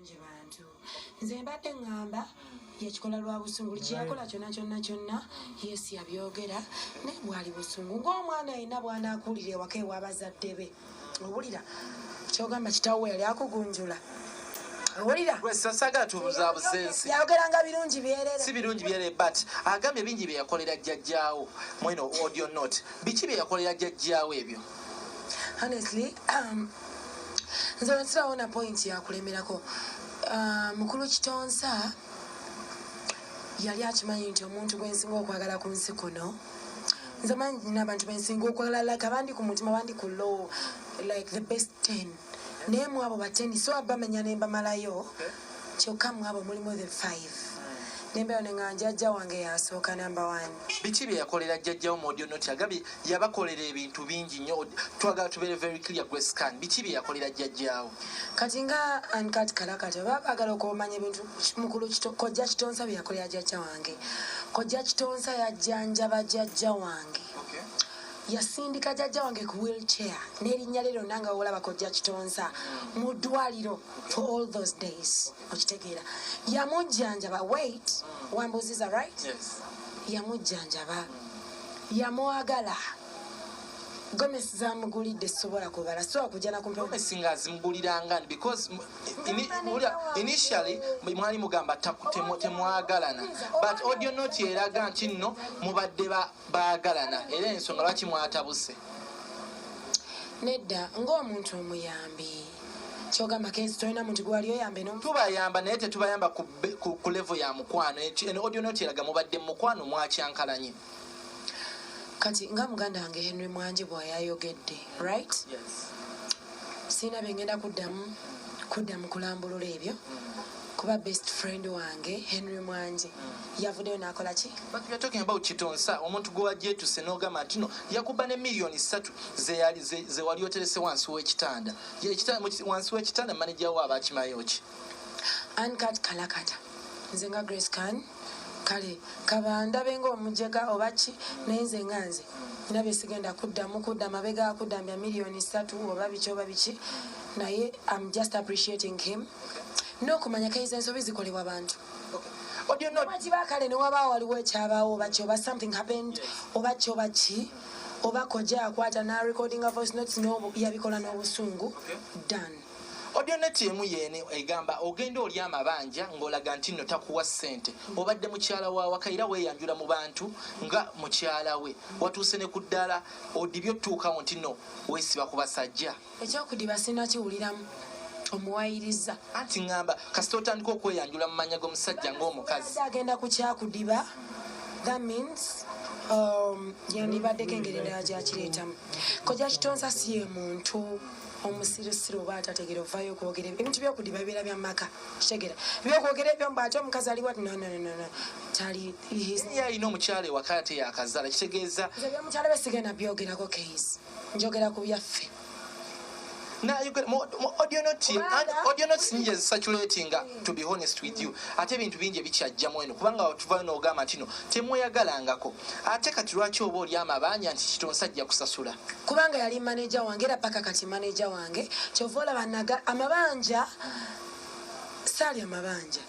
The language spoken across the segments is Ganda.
Bantu nze mbadde ngamba yakikola lwa busungu kyeyakola kyonna Yesu yabyogera naye bwali busungu ng'omwana ayina bw'anaakuulira ewaka ew'abazadde be owulira kyogamba kitaawe yali akugunjula owulira saagala tubuzaabuzensi yayogeranga birungi byerere si birungi byerere but agambye bingi bye yakolera jjajjaawo mweno audio note biki bye yakolera jjajjaawo ebyo honestly nze wensirawo na point yakulemerako mukulu Kitonsa yali akimanyi nti omuntu gwensinga okwagala ku nsi kuno nze manyi n'abantu bensinga okwagala like abandi ku mutima abandi ku low like the best 10 naye mu abo ba 10 so abamanya ne mbamalayo kyokka mu abo mulimu the 5 nembeyo nenga jjajja wange yasooka number 1 biki bye yakolera jjajjawo mu audio note agambye yabakolera ebintu bingi nnyo twagala tubeere very clear Grace Khan biki bye yakolera jjajjaawo kati nga Uncut Kalakata baagala okumanya ebintu mukulu kojja Kitonsa bye yakolera jjajja wange kojja Kitonsa yajjanjaba jjajja wange yasindika jjajja wange ku wheelchair n'erinnya lero nanga olaba kojja Kitonsa mu ddwaliro for all those days okitegeera yamujjanjaba wait wambuziza right yamujjanjaba yamwagala Gomez zamugulidde sobola kubala so akujja na kumpe singa zimuguliranga because initially mwali mugamba temwagalana but audio note eraga nti nno mubadde baagalana era ensonga lwaki mwatabuse nedda ng'omuntu omuyambi kyogamba kezi tolina muntu gwali oyambe no tubayamba naye tetubayamba ku level ya mukwano audio note eraga mubadde mukwano mwakyankalanye kati nga muganda wange Henry Mwanje bw'ayayogedde right sina bengenda kuddamu kulambulula ebyo kuba best friend wange Henry Mwanje yavuddeyo n'akola ki but we are talking about Kitonsa omuntu gwe wajjetuse n'ogamba nti no yakuba ne million 3 ze wali oterese wansi w'ekitanda wansi w'ekitanda manager wa abakimayo ki Uncut Kalakata nze nga Grace Khan kale kabandabe ng'omujega oba ki naye nze nga nze nina besigenda kudda mabega akuddambya million 3 oba biki naye I'm just appreciating him n'okumanya kaiza ensobi zikolebwa bantu oba kale newabaawo waliwo ekyabaawo oba ki oba something happened oba ki oba ki oba kojja akwata na recording a voice notes yabikola n'obusungu done audio note emu yene egamba ogenda oli amabanja ng'olaga nti nno takuwa ssente obadde mukyala wa wakaira weeyanjula mu bantu nga mukyala we watuuse ne ku ddala odibye otuukawo nti nno weesiba ku basajja ekyokudiba sina kiwuliramu omuwayiriza anti ngamba kasita otandika okweyanjula mu manya g'omusajja ng'omukazi agenda ku kyakudiba that means yandibaddeko engeri endala gyakireetamu kojja Kitonsa si ye muntu omusirusiru oba atategera ovaayo okwogera ebintu byokudiba bibeera bya maka kitegeera byokwogera ebyo mba ate omukazi aliwa no tali alina omukyala ewaka ate yakazala kitegeeza ebyomukyala be sigenda byogerako case njogera ku byaffe audio notes nyingi ezisatulating to be honest with you ate ebintu bingi ebikyajjamu eno kubanga tuvayo n'ogamba nti no temweyagalangako ate kati lwaki oba oli amabanja nti Kitonsa ajja kusasula kubanga yali manager wange era paka kati manager wange kyova olaba amabanja saali amabanja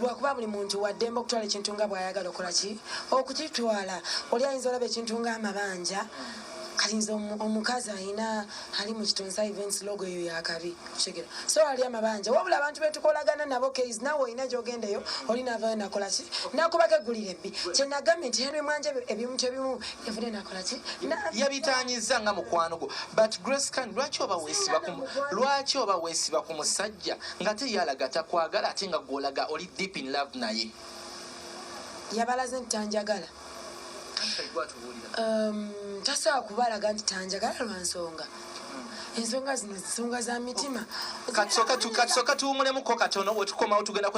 lwakuba buli muntu waddembe okutwala ekintu nga bw'ayagala okola ki okukitwala oli ayinza olaba ekintu nga amabanja kati nze omukazi ali mu Kitonsa events logo eyo yakabi kitegeera so ali amabanja wabula abantu betukolagana nabo case nawe olina gyogendeyo olinavayo nakola ki nakubako eggulira ebbi kyenagambye nti Henry Mwanje ebintu ebimu yavudde nakola ki yabitanyiza nga mukwano gwo but Grace Khan lwaki oba weesiba ku musajja nga te yalaga takwagala ate nga gwolaga oli deep in love naye yabalaze nti tanjagala tasobola kubalaga nti tanjagala lwa nsonga ensonga zino nsonga za mitima kati soka tuwumulemuko katono wetukomawo tugenda